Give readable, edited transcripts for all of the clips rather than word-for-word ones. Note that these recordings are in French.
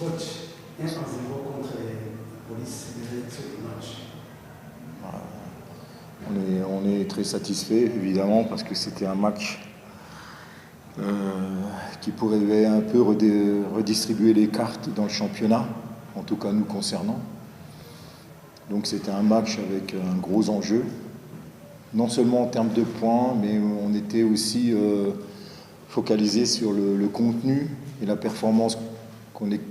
Coach, 1-0 contre la police des élections du match. On est très satisfait, évidemment, parce que c'était un match qui pourrait un peu redistribuer les cartes dans le championnat, en tout cas nous concernant. Donc c'était un match avec un gros enjeu, non seulement en termes de points, mais on était aussi focalisé sur le contenu et la performance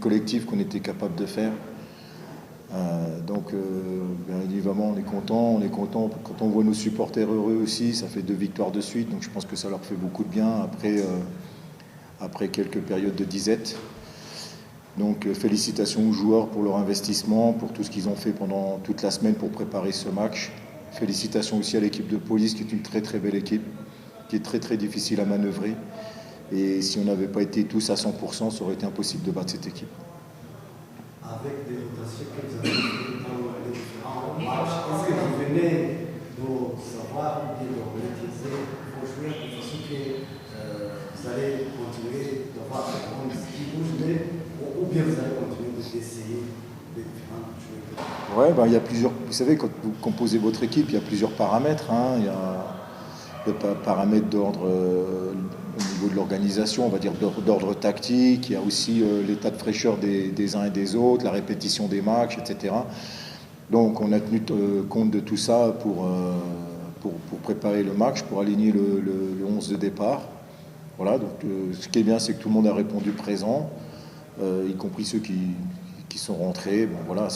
collective qu'on était capable de faire. Bien évidemment, on est content. Quand on voit nos supporters heureux aussi, ça fait 2 victoires de suite, donc je pense que ça leur fait beaucoup de bien après quelques périodes de disette. Donc félicitations aux joueurs pour leur investissement, pour tout ce qu'ils ont fait pendant toute la semaine pour préparer ce match. Félicitations aussi à l'équipe de police, qui est une très très belle équipe, qui est très très difficile à manœuvrer. Et si on n'avait pas été tous à 100%, ça aurait été impossible de battre cette équipe. Avec des rotations que vous avez fait dans les différents matchs, est-ce que vous venez de savoir ou bien de monétiser vos joueurs de façon que vous allez continuer d'avoir des bons qui bougent, ou bien vous allez continuer d'essayer les différents joueurs? Ouais, il y a plusieurs. Vous savez, quand vous composez votre équipe, il y a plusieurs paramètres. Il y a le paramètre d'ordre au niveau de l'organisation, on va dire d'ordre tactique. Il y a aussi l'état de fraîcheur des uns et des autres, la répétition des matchs, etc. Donc on a tenu compte de tout ça pour préparer le match, pour aligner le 11 de départ. Voilà, donc ce qui est bien, c'est que tout le monde a répondu présent, y compris ceux qui sont rentrés. Bon, voilà,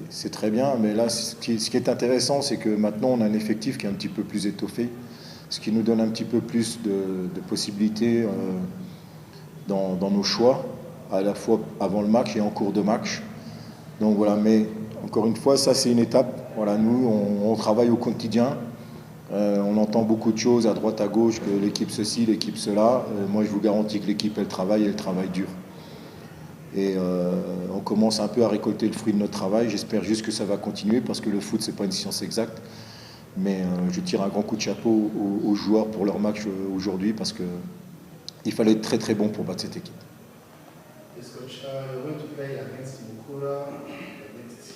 c'est très bien. Mais là, ce qui est intéressant, c'est que maintenant, on a un effectif qui est un petit peu plus étoffé, ce qui nous donne un petit peu plus de possibilités dans nos choix, à la fois avant le match et en cours de match. Donc voilà, mais encore une fois, ça c'est une étape. Voilà, nous, on travaille au quotidien. On entend beaucoup de choses à droite, à gauche, que l'équipe ceci, l'équipe cela. Moi, je vous garantis que l'équipe, elle travaille dur. Et on commence un peu à récolter le fruit de notre travail. J'espère juste que ça va continuer, parce que le foot, c'est pas une science exacte. Mais je tire un grand coup de chapeau aux joueurs pour leur match aujourd'hui, parce qu'il fallait être très très bon pour battre cette équipe. Yes, coach, you're going to play against Mukura the next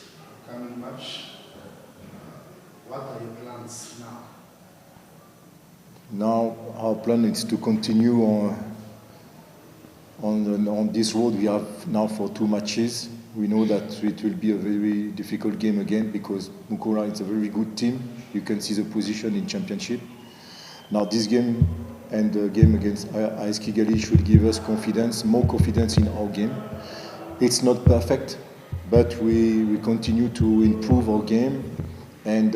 coming match. What are your plans now? Now our plan is to continue on this road we have now for 2 matches. We know that it will be a very difficult game again, because Mukura is a very good team. You can see the position in championship. Now this game and the game against AS Kigali should give us confidence, more confidence in our game. It's not perfect, but we continue to improve our game, and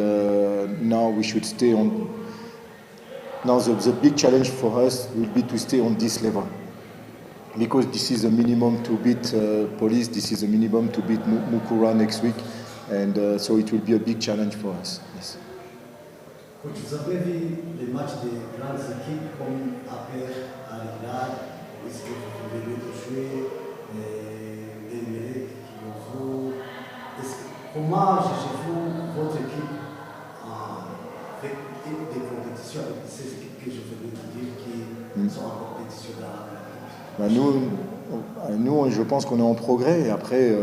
now we should stay on. Now the big challenge for us will be to stay on this level, because this is a minimum to beat Police, this is a minimum to beat Mukura next week, and so it will be a big challenge for us. Yes. Coach, vous avez vu les matchs des grandes équipes comme APR, Al Hilal, est-ce que vous venez de jouer, les Mérèques qui ont joué? Comment jugez-vous votre équipe avec des compétitions, avec ces équipes que je venais de dire qui sont en compétition dans la Nous, je pense qu'on est en progrès. Après,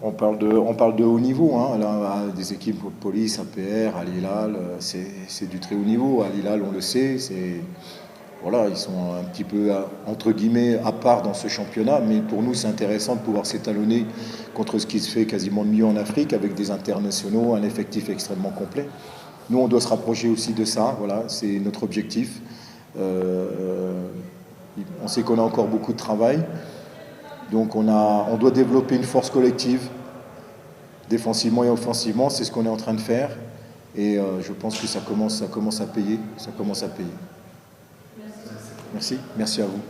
on parle de haut niveau. Là, des équipes Police, APR, Al Hilal, c'est du très haut niveau. Al Hilal, on le sait, voilà, ils sont un petit peu, entre guillemets, à part dans ce championnat. Mais pour nous, c'est intéressant de pouvoir s'étalonner contre ce qui se fait quasiment de mieux en Afrique, avec des internationaux, un effectif extrêmement complet. Nous, on doit se rapprocher aussi de ça. Voilà, c'est notre objectif. On sait qu'on a encore beaucoup de travail. Donc on doit développer une force collective, défensivement et offensivement. C'est ce qu'on est en train de faire. Et je pense que ça commence à payer. Ça commence à payer. Merci. Merci à vous.